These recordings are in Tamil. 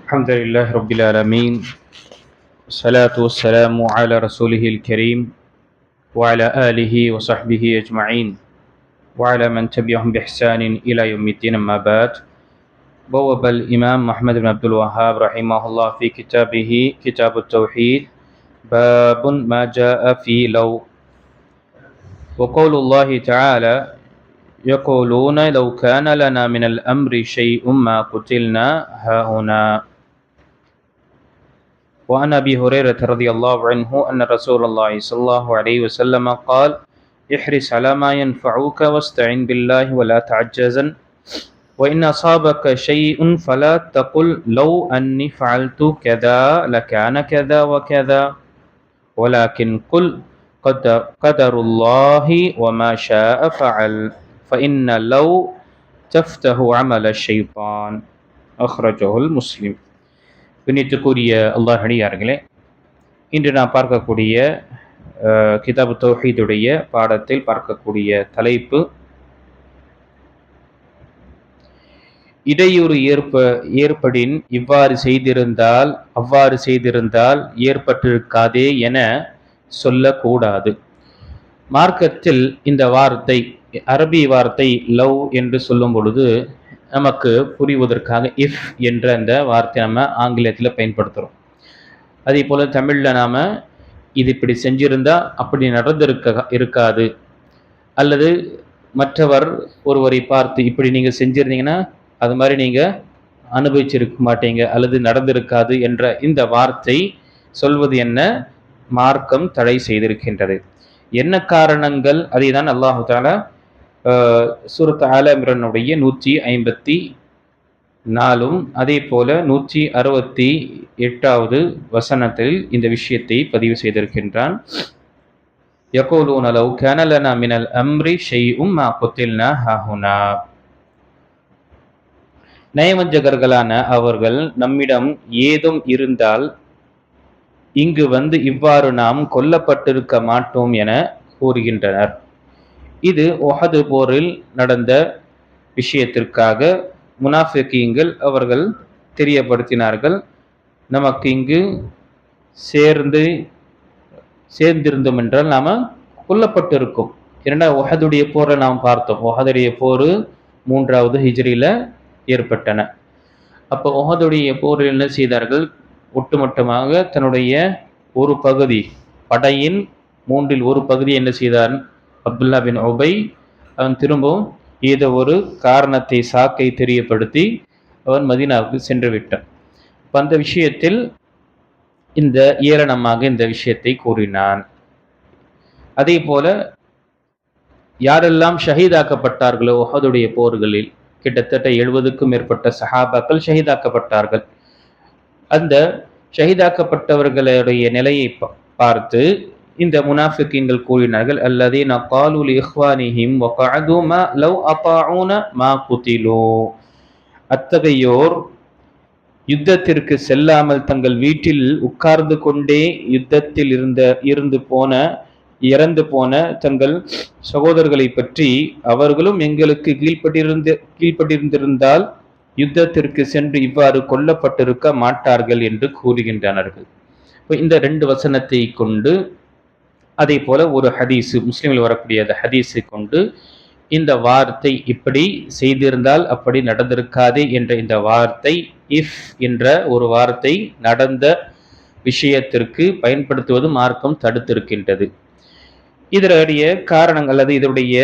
الحمد لله رب العالمين والصلاة والسلام على رسوله الكريم وعلى آله وصحبه أجمعين وعلى من تبعهم بإحسان إلى يوم الدين أما بعد بوب الإمام محمد بن عبد الوهاب رحمه الله في كتابه كتاب التوحيد باب ما جاء في لو وقول الله تعالى يقولون لو كان لنا من الأمر شيء ما قتلنا هاهنا وعن أبي هريرة رضي الله عنه أن رسول الله صلى الله عليه وسلم قال احرص على ما ينفعك واستعن بالله ولا تعجزن وإن أصابك شيء فلا تقل لو أني فعلت كذا لكان كذا وكذا ولكن قل قدر الله وما شاء فعل فإن لو تفتح عمل الشيطان أخرجه المسلم. பின்னிட்டுக்குரிய அல்லாஹ் அடியார்களே, இன்று நாம் பார்க்கக்கூடிய கிதாபு தௌஹீதுடைய பாடத்தில் பார்க்கக்கூடிய தலைப்பு இடையூறு ஏற்படின் இவ்வாறு செய்திருந்தால் அவ்வாறு செய்திருந்தால் ஏற்பட்டிருக்காதே என சொல்லக்கூடாது. மார்க்கத்தில் இந்த வார்த்தை, அரபி வார்த்தை லவ் என்று சொல்லும் பொழுது நமக்கு புரிவதற்காக இஃப் என்ற அந்த வார்த்தை நம்ம ஆங்கிலத்தில் பயன்படுத்துகிறோம். அதே போல் தமிழில் நாம் இது இப்படி செஞ்சிருந்தா அப்படி இருக்காது, அல்லது மற்றவர் ஒருவரை பார்த்து இப்படி நீங்கள் செஞ்சிருந்தீங்கன்னா அது மாதிரி நீங்கள் அனுபவிச்சிருக்க மாட்டீங்க அல்லது நடந்திருக்காது என்ற இந்த வார்த்தை சொல்வது என்ன மார்க்கம் தடை செய்திருக்கின்றது. என்ன காரணங்கள்? அதை தான் அல்லாஹு தஆலா சூரத் ஆல இம்ரானுடைய 154 அதே போல 168வது வசனத்தில் இந்த விஷயத்தை பதிவு செய்திருக்கின்றான். யகூலூன லவ் கான லனா மினல் அம்ரி ஷைஉம் மா குத்தில்னா ஹாஹுனா. நயவஞ்சகர்களான அவர்கள் நம்மிடம் ஏதும் இருந்தால் இங்கு வந்து இவ்வாறு நாம் கொல்லப்பட்டிருக்க மாட்டோம் என கூறுகின்றனர். இது உஹது போரில் நடந்த விஷயத்திற்காக முனாஃபிகீன்கள் அவர்கள் தெரியப்படுத்தினார்கள், நமக்கு இங்கு சேர்ந்திருந்தோம் என்றால் நாம் கொல்லப்பட்டிருக்கும். இரண்டாவது உஹதுடைய போரை நாம் பார்த்தோம். உஹதுடைய போர் 3வது ஹிஜ்ரியில் ஏற்பட்டன. அப்போ உஹதுடைய போரில் என்ன செய்தார்கள்? ஒட்டுமொத்தமாக தன்னுடைய ஒரு பகுதி, படையின் 3இல் ஒரு பகுதி என்ன செய்தான்? அப்துல்லா பின் உபை அவன் திரும்பவும் ஏதோ ஒரு காரணத்தை, சாக்கை தெரியப்படுத்தி அவன் மதீனாவுக்கு சென்று விட்டான். அந்த விஷயத்தில் இந்த ஏளனமாக இந்த விஷயத்தை கூறினான். அதே போல யாரெல்லாம் ஷஹீதாக்கப்பட்டார்களோ உஹதுடைய போர்களில் கிட்டத்தட்ட 70க்கும் மேற்பட்ட சஹாபாக்கள் ஷஹீதாக்கப்பட்டார்கள். அந்த ஷஹீதாக்கப்பட்டவர்களுடைய நிலையை பார்த்து இந்த முனாஃபிகீன்கள் கூறினார்கள், அல்லதீன காலு லிஇஹ்வானிஹிம் வகஅது மா லவ் அதாஊன மா குதிலு. அத்தகையோர் யுத்தத்திற்கு செல்லாமல் தங்கள் வீட்டில் உட்கார்ந்து கொண்டே யுத்தத்தில் இறந்து போன தங்கள் சகோதரர்களை பற்றி அவர்களும் எங்களுக்கு கீழ்ப்பட்டிருந்திருந்தால் யுத்தத்திற்கு சென்று இவ்வாறு கொல்லப்பட்டிருக்க மாட்டார்கள் என்று கூறுகின்றனர்கள். இந்த 2 வசனத்தை கொண்டு, அதே போல ஒரு ஹதீஸ், முஸ்லிமில் வரக்கூடிய அந்த ஹதீஸை கொண்டு இந்த வார்த்தை இப்படி செய்திருந்தால் அப்படி நடந்திருக்காதே என்ற இந்த வார்த்தை இஃப் என்ற ஒரு வார்த்தை நடந்த விஷயத்திற்கு பயன்படுத்துவது மார்க்கம் தடுத்திருக்கின்றது. இதனுடைய காரணங்கள் அல்லது இதனுடைய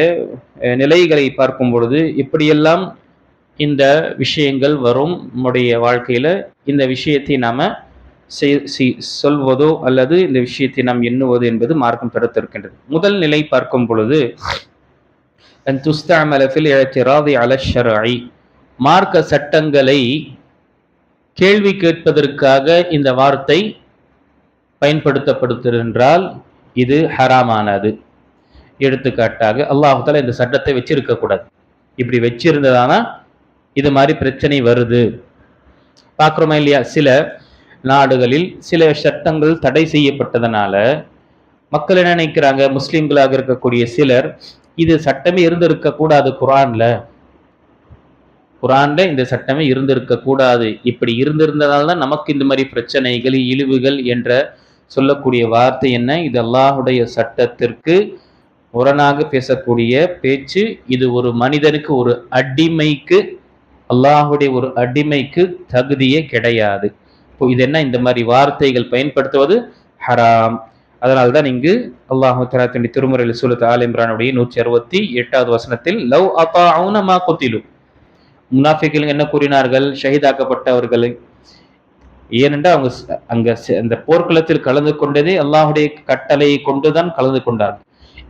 நிலைகளை பார்க்கும் பொழுது இப்படியெல்லாம் இந்த விஷயங்கள் வரும் நம்முடைய வாழ்க்கையில். இந்த விஷயத்தை நாம் சொல்வதோ அல்லது இந்த விஷயத்தை நாம் எண்ணுவதோ என்பது மார்க்கம் தடுத்திருக்கின்றது. முதல் நிலை பார்க்கும் பொழுது மார்க்க சட்டங்களை கேள்வி கேட்பதற்காக இந்த வார்த்தை பயன்படுத்தப்படுத்தென்றால் இது ஹராமானது. எடுத்துக்காட்டாக அல்லாஹ் தஆலா இந்த சட்டத்தை வச்சிருக்க கூடாது, இப்படி வச்சிருந்ததானா இது மாதிரி பிரச்சனை வருது. பார்க்குறோமா இல்லையா? சில நாடுகளில் சில சட்டங்கள் தடை செய்யப்பட்டதனால மக்கள் என்ன நினைக்கிறாங்க, முஸ்லிம்களாக இருக்கக்கூடிய சிலர் இது சட்டமே இருந்திருக்க கூடாது, குர்ஆன்ல இந்த சட்டமே இருந்திருக்க கூடாது, இப்படி இருந்திருந்ததால் தான் நமக்கு இந்த மாதிரி பிரச்சனைகள் இழிவுகள் என்ற சொல்லக்கூடிய வார்த்தை என்ன? இது அல்லாஹுடைய சட்டத்திற்கு முரணாக பேசக்கூடிய பேச்சு. இது ஒரு மனிதனுக்கு, ஒரு அடிமைக்கு, அல்லாஹுடைய ஒரு அடிமைக்கு தகுதியே கிடையாது. இப்போ இது என்ன? இந்த மாதிரி வார்த்தைகள் பயன்படுத்துவது ஹராம். அதனால்தான் இங்கு அல்லாஹு தஆலா தன்னுடைய திருமறையில் சூரத் ஆல் இம்ரானுடைய 168வது வசனத்தில் லவ் அதாஊன மா குத்திலு, முனாஃபிக்குகள் என்ன கூறினார்கள்? ஷஹீதாக்கப்பட்டவர்களை. ஏனென்றால் அவங்க அங்க அந்த போர்க்களத்தில் கலந்து கொண்டதே அல்லாஹுடைய கட்டளையை கொண்டுதான் கலந்து கொண்டார்கள்.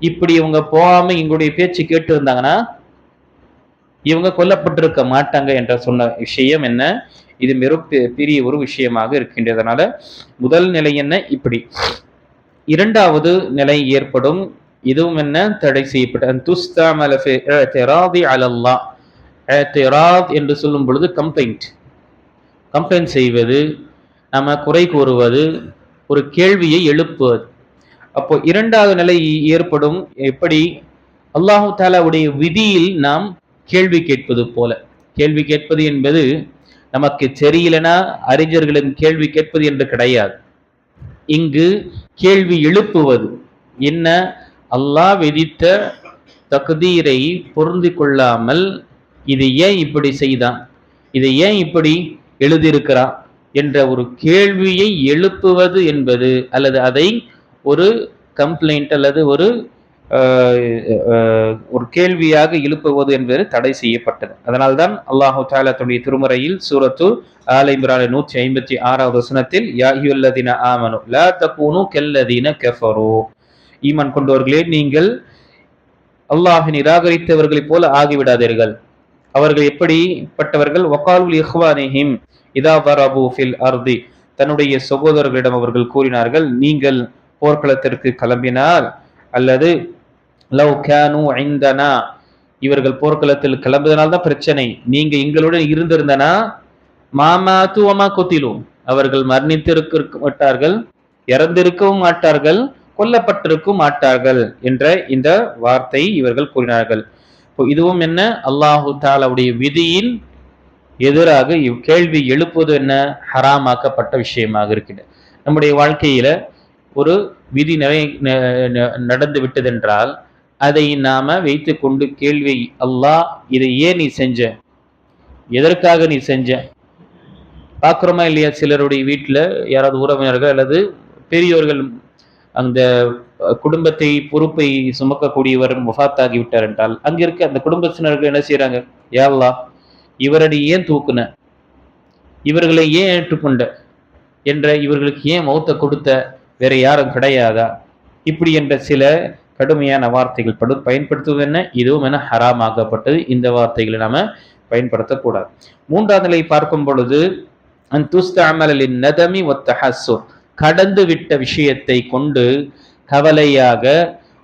இப்படி இவங்க போகாம எங்களுடைய பேச்சு கேட்டு இருந்தாங்கன்னா இவங்க கொல்லப்பட்டிருக்க மாட்டாங்க என்ற சொன்ன விஷயம் என்ன? இது மிக பெரிய ஒரு விஷயமாக இருக்கின்றதுனால முதல் நிலை என்ன? இப்படி. இரண்டாவது நிலை ஏற்படும், இதுவும் என்ன? தடை செய்யப்பட்ட என்று சொல்லும் பொழுது கம்ப்ளைண்ட் செய்வது, நம்ம குறை கூறுவது, ஒரு கேள்வியை எழுப்புவது. அப்போ இரண்டாவது நிலை ஏற்படும். எப்படி? அல்லாஹு தஆலாவுடைய விதியில் நாம் கேள்வி கேட்பது போல. கேள்வி கேட்பது என்பது நமக்கு தெரியலனா அறிஞர்களின் கேள்வி கேட்பது என்று கிடையாது. இங்கு கேள்வி எழுப்புவது என்ன? அல்லாஹ் விதித்த தக்தீரை பொருந்தி கொள்ளாமல் இது ஏன் இப்படி செய்தான், இதை ஏன் இப்படி எழுதியிருக்கிறான் என்ற ஒரு கேள்வியை எழுப்புவது என்பது, அல்லது அதை ஒரு கம்ப்ளைண்ட் அல்லது ஒரு கேள்வியாக எழுப்புவது என்பது தடை செய்யப்பட்டது. அதனால்தான் அல்லாஹு தஆலா தன்னுடைய திருமறையில் சூரத்து ஆல் இம்ரான் 156வது வசனத்தில் யா அய்யுஹல்லதீன ஆமனு லா தகூனு கல்லதீன கஃபரு, ஈமான் கொண்டவர்களே நீங்கள் அல்லாஹ்வை நிராகரித்தவர்களைப் போல ஆகிவிடாதீர்கள். அவர்கள் எப்படிப்பட்டவர்கள்? வகாலு லிஇஹ்வானிஹிம் இதா வரபு ஃபில் அர்தி, தன்னுடைய சகோதரர்களிடம் அவர்கள் கூறினார்கள், நீங்கள் போர்க்களத்திற்கு கிளம்பினால் அல்லது லவ் கானு இந்தனா, இவர்கள் போர்க்களத்தில் கிளம்புவதனால்தான் பிரச்சனை, நீங்க எங்களுடன் இருந்திருந்தனா மாமாத்து வமா குத்திலு, அவர்கள் மரணித்திருக்க மாட்டார்கள், இறந்திருக்கவும் மாட்டார்கள், கொல்லப்பட்டிருக்கும் மாட்டார்கள் என்ற இந்த வார்த்தை இவர்கள் கூறினார்கள். இதுவும் என்ன? அல்லாஹு தஆலாவுடைய விதியின் எதிராக கேள்வி எழுப்புவது என்ன? ஹராமாக்கப்பட்ட விஷயமாக இருக்கிறது. நம்முடைய வாழ்க்கையில ஒரு விதி நடந்து விட்டதென்றால் அதை நாம வைத்து கொண்டு கேள்வி, அல்லாஹ் இதை ஏன் நீ செஞ்ச, எதற்காக நீ செஞ்ச? பார்க்குறோமா இல்லையா? சிலருடைய வீட்டில் யாராவது உறவினர்கள் அல்லது பெரியோர்கள் அந்த குடும்பத்தை பொறுப்பை சுமக்கக்கூடியவர் வஃபாத்தாகி விட்டார் என்றால் அங்க இருக்க அந்த குடும்பத்தினர்கள் என்ன செய்யறாங்க? யா அல்லாஹ் இவரடி ஏன் தூக்குன, இவர்களை ஏன் ஏற்றுக்கொண்ட என்ற, இவர்களுக்கு ஏன் மௌத்த கொடுத்த, வேற யாரும் கிடையாதா? இப்படி என்ற சில கடுமையான வார்த்தைகள் பயன்படுத்துவது என்ன? இதுவும் என ஹராமாக்கப்பட்டது. இந்த வார்த்தைகளை நாம பயன்படுத்தக்கூடாது. மூன்றாவது நிலை பார்க்கும் பொழுது நதமி வத்தஹஸ்ஸுர், கடந்து விட்ட விஷயத்தை கொண்டு கவலையாக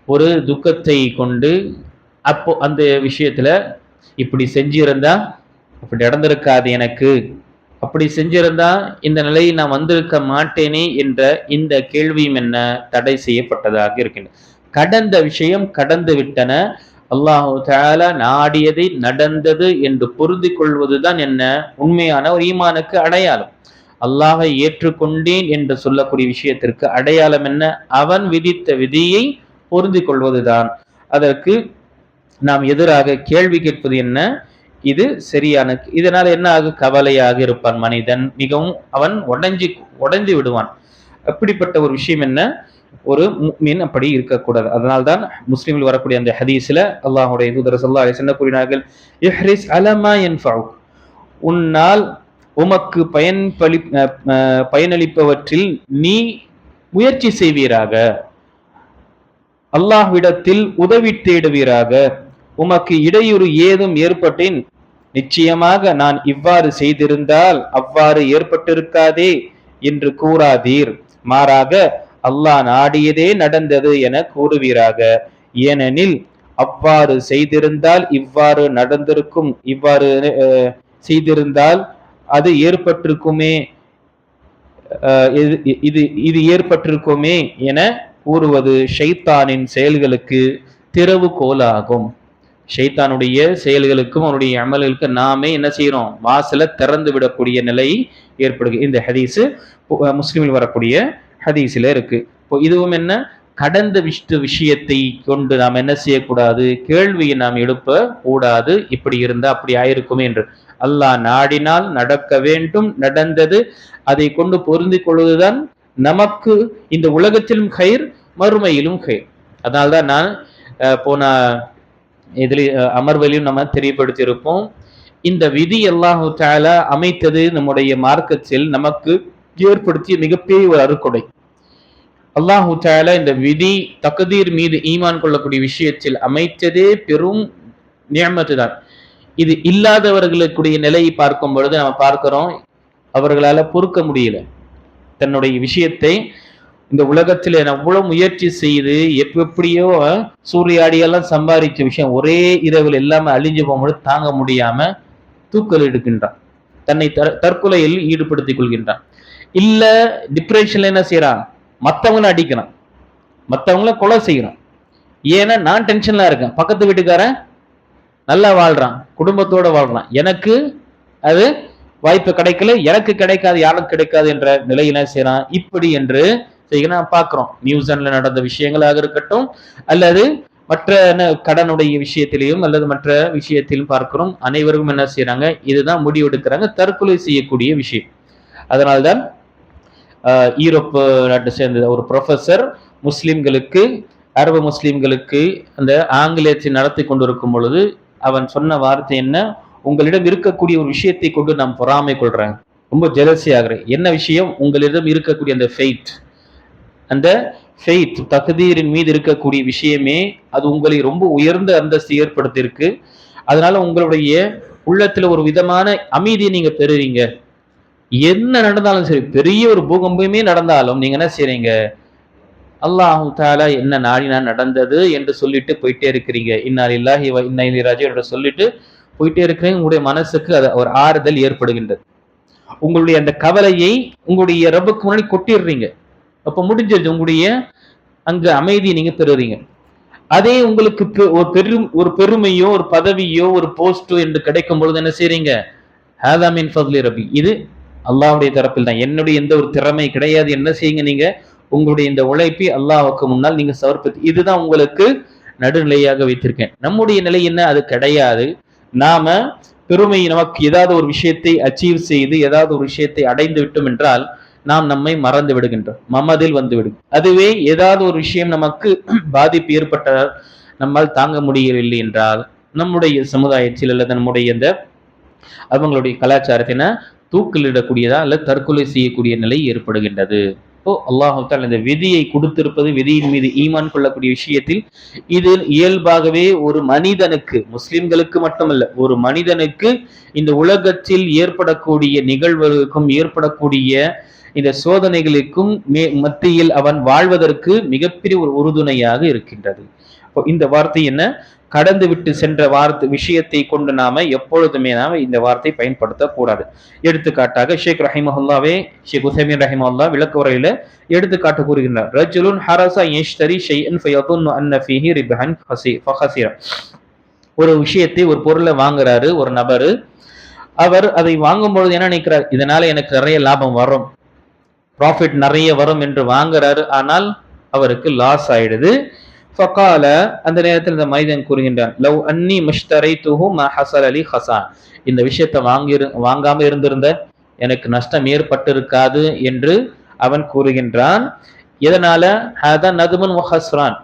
ஒரு துக்கத்தை கொண்டு, அப்போ அந்த விஷயத்துல இப்படி செஞ்சிருந்தா அப்படி நடந்திருக்காது எனக்கு, அப்படி செஞ்சிருந்தா இந்த நிலையில் நான் வந்திருக்க மாட்டேனே என்ற இந்த கேள்வியும் என்ன? தடை செய்யப்பட்டதாக இருக்கின்றன. கடந்த விஷயம் கடந்து விட்டன. அல்லாஹு தஆலா நாடியதை நடந்தது என்று பொருந்தி கொள்வதுதான் என்ன? உண்மையான ஒரு ஈமானுக்கு அடையாளம். அல்லாஹை ஏற்றுக்கொண்டேன் என்று சொல்லக்கூடிய விஷயத்திற்கு அடையாளம் என்ன? அவன் விதித்த விதியை பொருந்தி கொள்வதுதான். அதற்கு நாம் எதிராக கேள்வி கேட்பது என்ன? இது சரியான. இதனால் என்ன ஆகும்? கவலையாக இருப்பான் மனிதன், மிகவும் அவன் உடைந்து விடுவான். அப்படிப்பட்ட ஒரு விஷயம் என்ன? ஒரு முஃமின் அப்படி இருக்கக்கூடாது. அதனால்தான் முஸ்லிமில் வரக்கூடிய அந்த ஹதீஸ்ல அல்லாஹ்வுடைய தூதர் ஸல்லல்லாஹு அலைஹி வஸல்லம் கூறினார்கள், இஹ்ரிஸ் அலா மா யன்ஃபஉக், உன்னால் உமக்கு பயனளிப்பவற்றில் நீ முயற்சி செய்வீராக, அல்லாஹ்விடத்தில் உதவி தேடுவீராக. உமக்கு இடையூறு ஏதும் ஏற்பட்டேன், நிச்சயமாக நான் இவ்வாறு செய்திருந்தால் அவ்வாறு ஏற்பட்டிருக்காதே என்று கூறாதீர், மாறாக அல்லாஹ் நாடியதே நடந்தது என கூறுவீராக. ஏனெனில் அவ்வாறு செய்திருந்தால் இவ்வாறு நடந்திருக்கும், இவ்வாறு செய்திருந்தால் அது ஏற்பட்டிருக்குமே, இது ஷைத்தானுடைய செயல்களுக்கும் அவனுடைய அமல்களுக்கும் நாமே என்ன செய்யறோம், வாசலை திறந்து விடக்கூடிய நிலை ஏற்படுது. இந்த ஹதீஸ் முஸ்லிமில் வரக்கூடிய ஹதீஸ்ல இருக்கு. இப்போ இதுவும் என்ன, கடந்த விஷயத்தை கொண்டு நாம் என்ன செய்யக்கூடாது, கேள்வியை நாம் எழுப்ப கூடாது. இப்படி இருந்தா அப்படி ஆயிருக்குமே என்று. அல்லாஹ் நாடினால் நடக்க வேண்டும், நடந்தது. அதை கொண்டு பொருந்தி கொள்வதுதான் நமக்கு இந்த உலகத்திலும் கயிர், மறுமையிலும் கயிர். அதனால்தான் நான் போன இதில் அமர்விலையும் நம்ம தெரியப்படுத்தி இருப்போம். இந்த விதி அல்லாஹு தஆலா அமைத்தது நம்முடைய மார்க்கத்தில் நமக்கு ஏற்படுத்திய மிகப்பெரிய ஒரு அருக்கொடை. அல்லாஹு தஆலா இந்த விதி தக்தீர் மீது ஈமான் கொள்ளக்கூடிய விஷயத்தில் அமைத்ததே பெரும் நிஅமத்து தான். இது இல்லாதவர்களுடைய நிலையை பார்க்கும் பொழுது நம்ம பார்க்கிறோம், அவர்களால பொறுக்க முடியல. தன்னுடைய விஷயத்தை இந்த உலகத்தில் அவ்வளவு முயற்சி செய்து எப்படியோ சூறையாடியெல்லாம் சம்பாதிச்ச விஷயம் ஒரே இரவில் எல்லாமே அழிஞ்சு போகும்போது தாங்க முடியாம தூக்கல் எடுக்கின்றான், தன்னை தற்கொலையில் ஈடுபடுத்திக் கொள்கின்றான். இல்ல டிப்ரெஷன்ல என்ன செய்யறான், மற்றவங்களை அடிக்கிறான், மற்றவங்கள கொலை செய்யறான். ஏன்னா நான் டென்ஷன்ல இருக்கேன், பக்கத்து வீட்டுக்காரன் நல்லா வாழ்றான், குடும்பத்தோட வாழ்றான், எனக்கு அது வாய்ப்பு கிடைக்கல, எனக்கு கிடைக்காது, யாருக்கு கிடைக்காது என்ற நிலையில செய்யறான். இப்படி என்று செய்யணும் பார்க்கிறோம். நியூசிலாந்துல நடந்த விஷயங்களாக இருக்கட்டும், அல்லது மற்ற கடனுடைய விஷயத்திலையும் அல்லது மற்ற விஷயத்திலும் பார்க்கிறோம். அனைவரும் என்ன செய்யறாங்க, இதுதான் முடிவெடுக்கிறாங்க, தற்கொலை செய்யக்கூடிய விஷயம். அதனால்தான் யூரோப் நாட்டை சேர்ந்த ஒரு ப்ரொஃபசர் முஸ்லிம்களுக்கு, அரபு முஸ்லிம்களுக்கு அந்த ஆங்கிலத்தை நடத்தி கொண்டிருக்கும் பொழுது அவன் சொன்ன வார்த்தை என்ன, உங்களிடம் இருக்கக்கூடிய ஒரு விஷயத்தை கொண்டு நான் பொறாமை கொள்றேன், ரொம்ப ஜெலசி ஆகிறேன். என்ன விஷயம், உங்களிடம் இருக்கக்கூடிய அந்த ஃபெய்த், அந்த ஃபெய்த் தக்தீரின் மீது இருக்கக்கூடிய விஷயமே அது உங்களை ரொம்ப உயர்ந்த அந்தஸ்து ஏற்படுத்தியிருக்கு. அதனால உங்களுடைய உள்ளத்துல ஒரு விதமான அமைதியை நீங்க பெறுறீங்க. என்ன நடந்தாலும் சரி, பெரிய ஒரு பூகம்பமே நடந்தாலும் நீங்க என்ன செய்றீங்க, அல்லாஹு தஆலா என்ன நாடினா நடந்தது என்று சொல்லிட்டு போயிட்டே இருக்கிறீங்க. இன்னா லில்லாஹி வ இன்னா இலைஹி ராஜிஊன் என்று சொல்லிட்டு போயிட்டே இருக்கிறீங்க. உங்களுடைய மனசுக்கு அது ஒரு ஆறுதல் ஏற்படுகின்றது. உங்களுடைய அந்த கவலையை உங்களுடைய ரப்புக்கு முன்னாடி கொட்டிடுறீங்க. அப்ப முடிஞ்சது, உங்களுடைய அங்க அமைதியை நீங்க பெறுறீங்க. அதே உங்களுக்கு ஒரு பெருமையோ ஒரு பதவியோ ஒரு போஸ்டோ என்று கிடைக்கும் பொழுது என்ன செய்றீங்க, ஹாதா மின் ஃபத்லி ரப்பி, இது அல்லாஹ்வுடைய தரப்பில் தான், என்னுடைய எந்த ஒரு திறமை கிடையாது. என்ன செய்யுங்க, நீங்க உங்களுடைய இந்த உழைப்பை அல்லாஹ்வுக்கு முன்னால் நீங்க சமர்ப்பித்து, இதுதான் உங்களுக்கு நடுநிலையாக வைத்திருக்கேன். நம்முடைய நிலை என்ன, அது கிடையாது. நாம பெருமை, நமக்கு ஏதாவது ஒரு விஷயத்தை அச்சீவ் செய்து ஏதாவது ஒரு விஷயத்தை அடைந்து விட்டோம் என்றால் நாம் நம்மை மறந்து விடுகின்றோம், மமதில் வந்து விடும். அதுவே ஏதாவது ஒரு விஷயம் நமக்கு பாதிப்பு ஏற்பட்டால் நம்மால் தாங்க முடியவில்லை என்றால் நம்முடைய சமுதாயத்தில் அல்லது நம்முடைய இந்த அவங்களுடைய கலாச்சாரத்தின தூக்கிலிடக்கூடியதா அல்லது தற்கொலை செய்யக்கூடிய நிலை ஏற்படுகின்றது. இப்போ அல்லாஹு தஆலா இந்த விதியை கொடுத்திருப்பது, விதியின் மீது ஈமான் கொள்ளக்கூடிய விஷயத்தில் இது இயல்பாகவே ஒரு மனிதனுக்கு, முஸ்லிம்களுக்கு மட்டுமல்ல, ஒரு மனிதனுக்கு இந்த உலகத்தில் ஏற்படக்கூடிய நிகழ்வுகளுக்கும் ஏற்படக்கூடிய இந்த சோதனைகளுக்கும் மத்தியில் அவன் வாழ்வதற்கு மிகப்பெரிய ஒரு உறுதுணையாக இருக்கின்றது. இந்த வார்த்தை என்ன, கடந்து விட்டு சென்ற வார்த்தை விஷயத்தை கொண்டு நாம எப்பொழுதுமே நாம இந்த வார்த்தை பயன்படுத்தக்கூடாது. எடுத்துக்காட்டாக ஷேக் ரஹிமஹுல்லாவே, ஷேக் உசைமீன் ரஹிமஹுல்லா விளக்க உரையில எடுத்துக்காட்டு கூறுகின்றார். ரஜுலுன் ஹரஸா யஷ்தரி ஷைஅன் ஃபயதுன்னு அன்ன ஃபீஹி ரிபஹன் ஃபஹஸிர. ஒரு விஷயத்தை, ஒரு பொருளை வாங்குறாரு ஒரு நபரு. அவர் அதை வாங்கும் பொழுது என்ன நினைக்கிறார், இதனால எனக்கு நிறைய லாபம் வரும், ப்ராஃபிட் நிறைய வரும் என்று வாங்குறாரு. ஆனால் அவருக்கு லாஸ் ஆயிடுது. ஃபகால, அந்த நேரத்தில் இந்த மனிதன் கூறுகின்றான், லவ் அன்னி முஷ்தரைத்துஹு மா ஹஸல லி ஹஸான், இந்த விஷயத்தை வாங்காம இருந்திருந்த எனக்கு நஷ்டம் ஏற்பட்டிருக்காது என்று அவன் கூறுகின்றான். எதனால, ஹதா நதுமுன் வ ஹஸ்ரான்,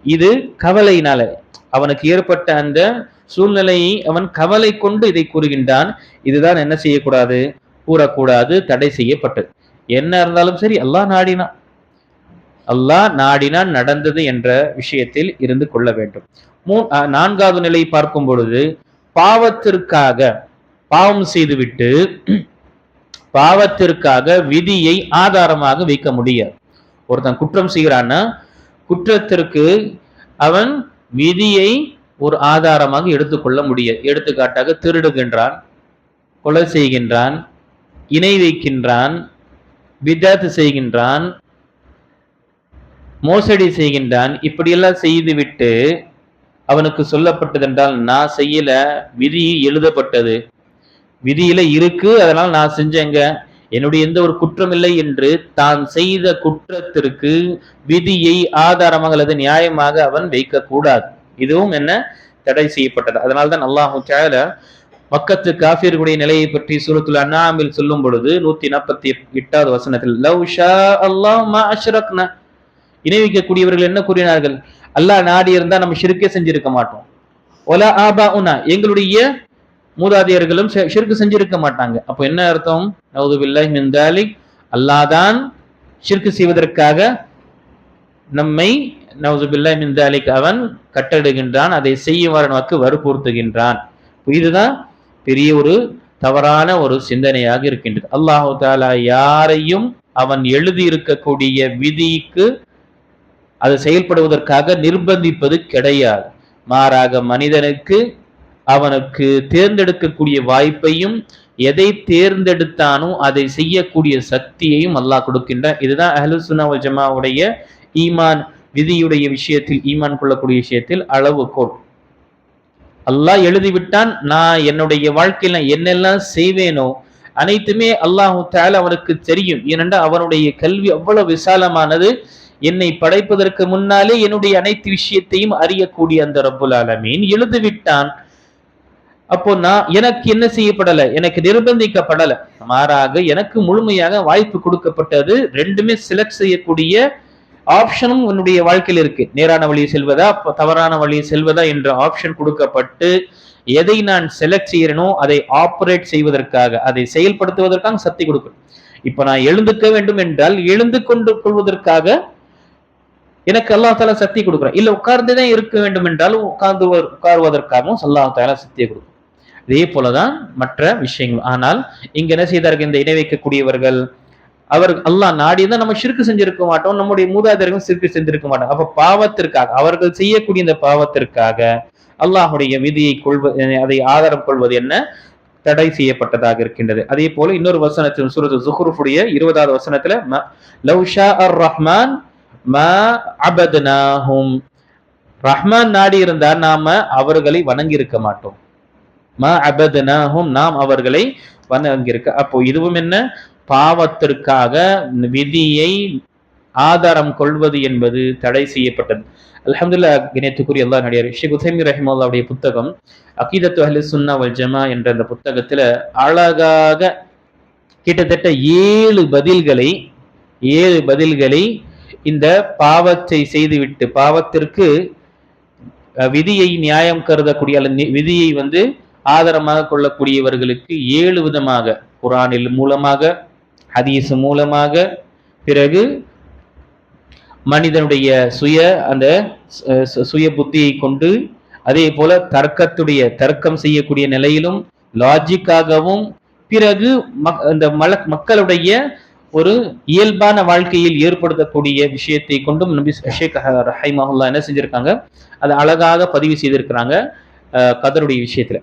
இது கவலையினால அவனுக்கு ஏற்பட்ட அந்த சூழ்நிலையை அவன் கவலை கொண்டு இதை கூறுகின்றான். இதுதான் என்ன செய்யக்கூடாது, கூறக்கூடாது, தடை செய்யப்பட்டது. என்ன இருந்தாலும் சரி அல்லாஹ் நாடினான், அல்லாஹ் நாடினான் நடந்தது என்ற விஷயத்தில் இருந்து கொள்ள வேண்டும். நான்காவது நிலை பார்க்கும் பொழுது, பாவத்திற்காக, பாவம் செய்துவிட்டு பாவத்திற்காக விதியை ஆதாரமாக வைக்க முடியாது. ஒருத்தன் குற்றம் செய்கிறான்னா குற்றத்திற்கு அவன் விதியை ஒரு ஆதாரமாக எடுத்துக்கொள்ள முடியாது. எடுத்துக்காட்டாக திருடுகின்றான், கொலை செய்கின்றான், இணை வைக்கின்றான், பித்அத் செய்கின்றான், மோசடி செய்கின்றான், இப்படியெல்லாம் செய்துவிட்டு அவனுக்கு சொல்லப்பட்டது என்றால் நான் செய்யல, விதி எழுதப்பட்டது, விதியில இருக்கு, அதனால நான் செஞ்சேங்க, என்னுடைய எந்த ஒரு குற்றம் இல்லை என்று தான் செய்த குற்றத்திற்கு விதியை ஆதாரமாக அல்லது நியாயமாக அவன் வைக்க கூடாது. இதுவும் என்ன, தடை செய்யப்பட்டது. அதனால்தான் அல்லாஹு தஆலா மக்கத்து காஃபிர்களுடைய நிலையை பற்றி சூரத்துல் அன்ஆமில் சொல்லும் பொழுது 148வது வசனத்தில் லவ் ஷா அல்லாஹ் மா அஷ்ரக்னா, இணை வைக்கக்கூடியவர்கள் என்ன கூறினார்கள், அல்லாஹ் நாடி இருந்தா நம்ம ஷிர்கே செஞ்சிருக்க மாட்டோம். ஒலா ஆபாஉனா, எங்களுடைய மூதாதையர்களும் ஷிர்க் செஞ்சிருக்க மாட்டாங்க. அப்போ என்ன அர்த்தம், நவுது பில்லாஹி மின் தாலிக், அல்லாஹ் தான் ஷிர்க் செய்வதற்காக நம்மை நவுது பில்லாஹி மின் தாலிக் அவன் கட்டளையிடுகின்றான், அதை செய்யுமாறு நமக்கு வற்புறுத்துகின்றான். இதுதான் பெரிய ஒரு தவறான ஒரு சிந்தனையாக இருக்கின்றது. அல்லாஹு தஆலா யாரையும் அவன் எழுதி இருக்கக்கூடிய விதிக்கு அது செயல்படுவதற்காக நிர்பந்திப்பது கிடையாது. மாறாக மனிதனுக்கு அவனுக்கு தேர்ந்தெடுக்கக்கூடிய வாய்ப்பையும் எதை தேர்ந்தெடுத்தானோ அதை செய்யக்கூடிய சக்தியையும் அல்லாஹ் கொடுக்கின்றான். இதுதான் அஹ்லுஸ் சுன்னா வல் ஜமாவுடைய ஈமான், விதியுடைய விஷயத்தில், ஈமான் கொள்ளக்கூடிய விஷயத்தில் அளவுகோல். அல்லாஹ் எழுதிவிட்டான், நான் என்னுடைய வாழ்க்கையில என்னெல்லாம் செய்வேனோ அனைத்துமே அல்லாஹு தஆலா அவனுக்கு தெரியும். ஏனென்றால் அவனுடைய கல்வி அவ்வளவு விசாலமானது. என்னை படைப்பதற்கு முன்னாலே என்னுடைய அனைத்து விஷயத்தையும் அறியக்கூடிய அந்த ரப்புல் ஆலமீன் எழுதிவிட்டான். அப்போ நான் எனக்கு என்ன செய்யப்படல, எனக்கு நிர்பந்திக்கப்படல, மாறாக எனக்கு முழுமையாக வாய்ப்பு கொடுக்கப்பட்டது. ரெண்டுமே செலக்ட் செய்யக்கூடிய ஆப்ஷனும் உன்னுடைய வாழ்க்கையில் இருக்கு. நேரான வழியை செல்வதா தவறான வழியை செல்வதா என்ற ஆப்ஷன் கொடுக்கப்பட்டு எதை நான் செலக்ட் செய்யறனோ அதை ஆப்ரேட் செய்வதற்காக, அதை செயல்படுத்துவதற்காக சக்தி கொடுக்கும். இப்ப நான் எழுந்துக்க வேண்டும் என்றால் எழுந்து கொண்டு கொள்வதற்காக எனக்கு அல்லாஹ் தஆலா சக்தி கொடுக்குறான். இல்ல உட்கார்ந்துதான் இருக்க வேண்டும் என்றாலும் உட்காருவதற்காகவும் அல்லாஹ் தஆலா சக்தியை கொடுக்கும். இதே போலதான் மற்ற விஷயங்கள். ஆனால் இங்க என்ன செய்தார்கள் இந்த இணை வைக்கக்கூடியவர்கள், அவர் அல்லாஹ் நாடிதான் நம்ம ஷிர்க் செஞ்சிருக்க மாட்டோம், நம்முடைய மூதாதையர்கள் ஷிர்க் செஞ்சிருக்க மாட்டோம். அப்ப பாவத்திற்காக, அவர்கள் செய்யக்கூடிய இந்த பாவத்திற்காக அல்லாஹுடைய விதியை அதை ஆதாரம் கொள்வது என்ன, தடை செய்யப்பட்டதாக இருக்கின்றது. அதே போல இன்னொரு வசனத்தில் சூரத்து ஸுஹ்ருஃபுடைய 20வது வசனத்துல லவ் ஷா அர் ரஹ்மான் மா அபத்னாஹும், ரஹ்மான் நாடி இருந்தால் நாம அவர்களை வணங்கி இருக்க மாட்டோம். மா அபத்னாஹும், நாம் அவர்களை வணங்கியிருக்க. அப்போ இதுவும் என்ன, பாவத்திற்காக விதியை ஆதாரம் கொள்வது என்பது தடை செய்யப்பட்டது. அல்ஹம்துலில்லாஹ், கணியத்துக்குரிய அல்லாஹ் நடிகார் ஷேக் உதைமீன் ரஹிமஹுல்லாஹ்வுடைய புத்தகம் அகீதத்து அஹ்லுஸ் சுன்னா வல் ஜமா என்ற அந்த புத்தகத்துல அழகாக கிட்டத்தட்ட 7 பதில்களை இந்த பாவத்தை செய்துவிட்டு, பாவத்திற்கு விதியை நியாயம் கருதக்கூடிய அல்லது விதியை ஆதாரமாக கொள்ளக்கூடியவர்களுக்கு 7 விதமாக, குர்ஆனில் மூலமாக, ஹதீஸ் மூலமாக, பிறகு மனிதனுடைய சுய புத்தியை கொண்டு, அதே போல தர்க்கம் செய்யக்கூடிய நிலையிலும் லாஜிக்காகவும், பிறகு இந்த மக்களுடைய ஒரு இயல்பான வாழ்க்கையில் ஏற்படுத்தக்கூடிய விஷயத்தை கொண்டும் நபி ஷேக் ரஹிமஹுல்லாஹ் என்ன செஞ்சிருக்காங்க, அதை அழகாக பதிவு செய்திருக்கிறாங்க கதருடைய விஷயத்துல.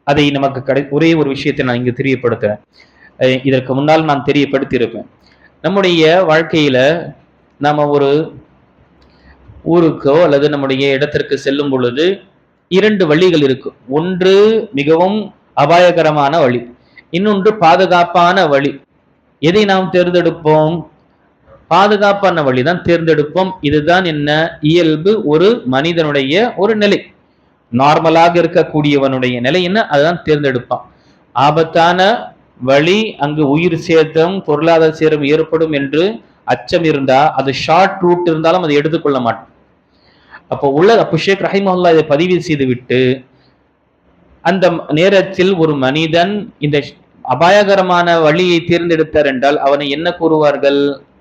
அதை நமக்கு ஒரே ஒரு விஷயத்தை நான் இங்கு தெரியப்படுத்துறேன். இதற்கு முன்னால் நான் தெரியப்படுத்தி இருப்பேன். நம்முடைய வாழ்க்கையில நாம ஒரு ஊருக்கோ அல்லது நம்முடைய இடத்திற்கு செல்லும் பொழுது 2 வழிகள் இருக்கு. ஒன்று மிகவும் அபாயகரமான வழி, இன்னொன்று பாதுகாப்பான வழி. எதை நாம் தேர்ந்தெடுப்போம்? பாதுகாப்பான வழிதான் தேர்ந்தெடுப்போம். இதுதான் என்ன, இயல்பு, ஒரு மனிதனுடைய ஒரு நிலை. நார்மலாக இருக்கக்கூடியவனுடைய நிலை என்ன, அதுதான் தேர்ந்தெடுப்பான். ஆபத்தான வழி, அங்கு உயிர் சேதம், பொருளாதார சேதம் ஏற்படும் என்று அச்சம் இருந்தா, அது ஷார்ட் ரூட் இருந்தாலும் அதை எடுத்துக்கொள்ள மாட்டான். அப்போ ஷேக் ரஹிமஹுல்லாஹ் இதை பதிவு செய்து விட்டு, அந்த நேரத்தில் ஒரு மனிதன் இந்த அபாயகரமான வழியை தேர்ந்தெடுத்தார் என்றால் அவனை என்ன கூறுவார்கள்?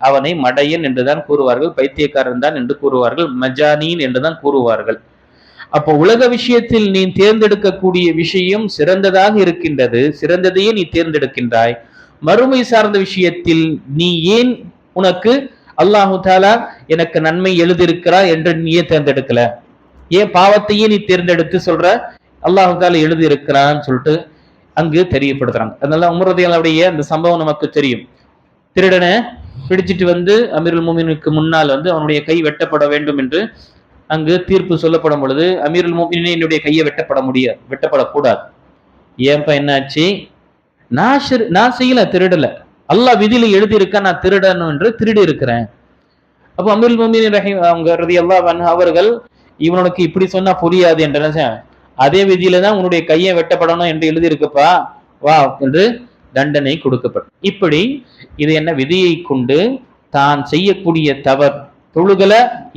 அவனை மடையன் என்றுதான் கூறுவார்கள், பைத்தியக்காரன் தான் என்று கூறுவார்கள், மஜானீன் என்றுதான் கூறுவார்கள். அப்போ உலக விஷயத்தில் நீ தேர்ந்தெடுக்கக்கூடிய விஷயம் சிறந்ததாக இருக்கின்றது, சிறந்ததையே நீ தேர்ந்தெடுக்கின்றாய். மறுமை சார்ந்த விஷயத்தில் நீ ஏன், உனக்கு அல்லாஹு தஆலா எனக்கு நன்மை எழுதியிருக்கிறார் என்று நீயே தேர்ந்தெடுக்கல? ஏன் பாவத்தையே நீ தேர்ந்தெடுத்து சொல்ற அல்லாஹு தஆலா எழுதியிருக்கிறான்னு சொல்லிட்டு அங்கு தெரியப்படுத்துறாங்க. அதனால உமர் ரலியல்லாஹுடைய அந்த சம்பவம் நமக்கு தெரியும். திருடனை பிடிச்சிட்டு அமீருல் முஃமினீனுக்கு முன்னால் அவனுடைய கை வெட்டப்பட வேண்டும் என்று அங்கு தீர்ப்பு சொல்லப்படும் பொழுது அமீருல் முஃமினீன் என்னுடைய கையை வெட்டப்படக்கூடாது. ஏன்பா என்னாச்சு? நான் செய்யல, திருடல. அல்லாஹ் விதியில எழுதி இருக்கா நான் திருடணும் என்று திருடி இருக்கிறேன். அப்போ அமீருல் முஃமினீன் அவங்க ரலியல்லாஹு அன்ஹு அவர்கள் இவனுக்கு இப்படி சொன்னா புரியாது என்ற அதே விதியில தான் உன்னுடைய கையை வெட்டப்படணும் என்று எழுதி இருக்குப்பா, வா என்று தண்டனை கொடுக்கப்படும். இப்படி இது என்ன விதியை கொண்டு தான் செய்யக்கூடிய தவறு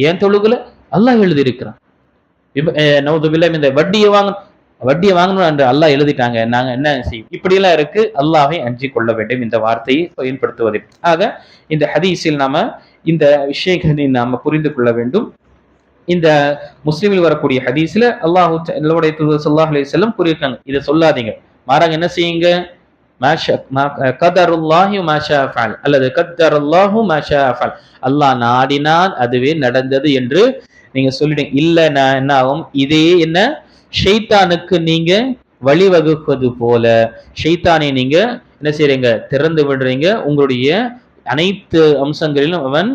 ஏன் தொழுகல அல்லாஹ் எழுதி இருக்கிறான். இந்த வட்டியை வாங்கணும் என்று அல்லாஹ் எழுதிட்டாங்க, நாங்க என்ன செய்யும்? இப்படி எல்லாம் இருக்கு. அல்லாஹை அஞ்சி கொள்ள வேண்டும் இந்த வார்த்தையை பயன்படுத்துவதில். ஆக இந்த ஹதீஸில் நாம இந்த விஷயங்களை நாம புரிந்து கொள்ள வேண்டும். இந்த முஸ்லிமில் வரக்கூடிய ஹதீஸ்ல அல்லாஹ்வுடைய தூதர் ஸல்லல்லாஹு அலைஹி வஸல்லம் கூறியிருக்காங்க, இதை சொல்லாதீங்க, மாறாக என்ன செய்யுங்க? கதருல்லாஹி மா ஷா ஃபஅல் அல்லது கத்தரல்லாஹு மா ஷா ஃபஅல், அல்லாஹ் நாடினால் அதுவே நடந்தது என்று நீங்க சொல்லிடுங்க. இல்லைன்னா என்ன ஆகும்? இதே என்ன ஷைத்தானுக்கு நீங்க வழிவகுப்பது போல ஷைத்தானை நீங்க என்ன செய்றீங்க? திறந்து விடுறீங்க. உங்களுடைய அனைத்து அம்சங்களிலும் அவன்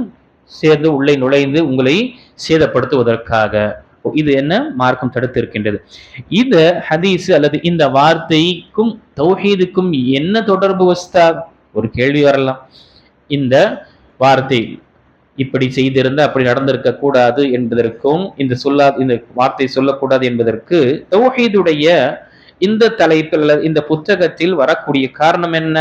சேர்ந்து உள்ளே நுழைந்து உங்களை சேதப்படுத்துவதற்காக. இது என்ன மார்க்கம் தடுத்து இருக்கின்றது. இந்த ஹதீஸ் அல்லது இந்த வார்த்தைக்கும் தௌஹீதுக்கும் என்ன தொடர்பு உஸ்தாத்? ஒரு கேள்வி வரலாம். இந்த வார்த்தை இப்படி செய்திருந்த அப்படி நடந்திருக்க கூடாது என்பதற்கும் இந்த வார்த்தை சொல்லக்கூடாது என்பதற்கு தௌஹீதுடைய இந்த தலைப்பில் இந்த புத்தகத்தில் வரக்கூடிய காரணம் என்ன?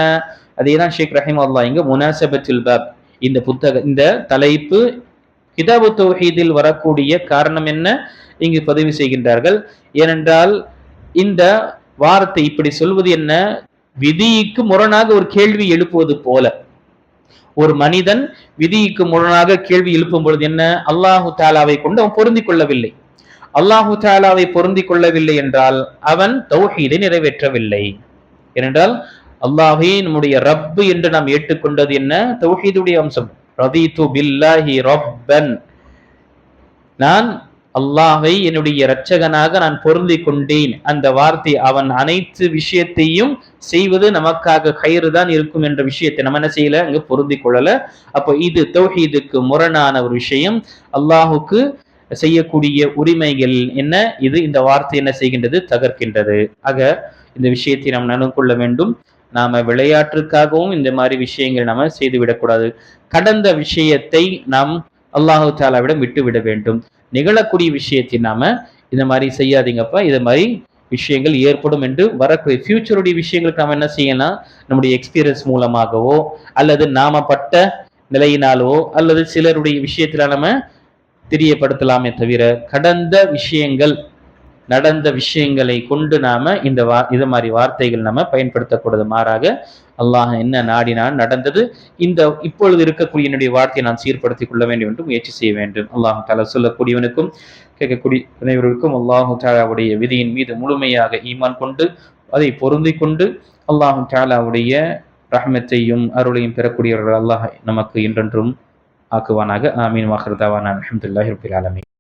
அதேதான் ஷேக் ரஹிமஹுல்லாஹ் இங்க முனாசபத்துல் பாப் இந்த தலைப்பு கிதாபு தௌஹீதில் வரக்கூடிய காரணம் என்ன இங்கு பதிவு செய்கின்றார்கள். ஏனென்றால் இந்த வார்த்தை இப்படி சொல்வது என்ன? விதிக்கு முரணாக ஒரு கேள்வி எழுப்புவது போல. ஒரு மனிதன் விதிக்கு முரணாக கேள்வி எழுப்பும் பொழுது என்ன? அல்லாஹு தஆலாவை கொண்டு அவன் பொருந்திக் கொள்ளவில்லை. அல்லாஹு தஆலாவை பொருந்திக் கொள்ளவில்லை என்றால் அவன் தௌஹீதை நிறைவேற்றவில்லை. ஏனென்றால் அல்லாஹ்வே நம்முடைய ரப்பு என்று நாம் ஏற்றுக்கொண்டது என்ன? தௌஹீதுடைய அம்சம். ரதீது பில்லாஹி ரப்பன், நான் அல்லாஹ்வை என்னுடைய இரட்சகனாக நான் பொருந்தி கொண்டேன். அந்த வார்த்தை அவன் அனைத்து விஷயத்தையும் செய்வது நமக்காக கயிறு தான் இருக்கும் என்ற விஷயத்தை நம்ம என்ன செய்யல, அங்க பொருந்தி கொள்ளல. அப்போ இது தௌஹீதுக்கு முரணான ஒரு விஷயம். அல்லாஹுக்கு செய்யக்கூடிய உரிமைகள் என்ன? இது இந்த வார்த்தை என்ன செய்கின்றது? தகர்க்கின்றது. ஆக இந்த விஷயத்தை நாம் நன்கு கொள்ள வேண்டும். நாம விளையாட்டுக்காகவும் இந்த மாதிரி விஷயங்கள் நாம செய்துவிடக்கூடாது. கடந்த விஷயத்தை நாம் அல்லாஹு தஆலாவிடம் விட்டு விட வேண்டும். நிகழக்கூடிய விஷயத்தை நாம இந்த மாதிரி செய்யாதீங்கப்பா, இது மாதிரி விஷயங்கள் ஏற்படும் என்று வரக்கூடிய ஃபியூச்சருடைய விஷயங்களுக்கு நாம என்ன செய்யலாம்? நம்முடைய எக்ஸ்பீரியன்ஸ் மூலமாகவோ அல்லது நாம பட்ட நிலையினாலோ அல்லது சிலருடைய விஷயத்தில நாம தெரியப்படுத்தலாமே தவிர நடந்த விஷயங்களை கொண்டு நாம இது மாதிரி வார்த்தைகள் நாம பயன்படுத்தக்கூடாது. மாறாக அல்லாஹ் என்ன நாடினான் நடந்தது. இப்பொழுது இருக்கக்கூடிய என்னுடைய வார்த்தையை நான் சீர்படுத்திக் கொள்ள வேண்டும் என்று முயற்சி செய்ய வேண்டும். அல்லாஹ் தஆலா சொல்லக்கூடியவனுக்கும் கேட்கக்கூடிய அனைவருக்கும் அல்லாஹ் தஆலாவுடைய விதியின் மீது முழுமையாக ஈமான் கொண்டு அதை பொருந்திக் கொண்டு அல்லாஹ் தஆலாவுடைய ரஹ்மத்தையும் அருளையும் பெறக்கூடியவர்கள் அல்லாஹ் நமக்கு என்றென்றும் ஆக்குவானாக. ஆமீன். வாஹிர் தஅவானா அல்ஹம்துலில்லாஹி ரப்பில் ஆலமீன்.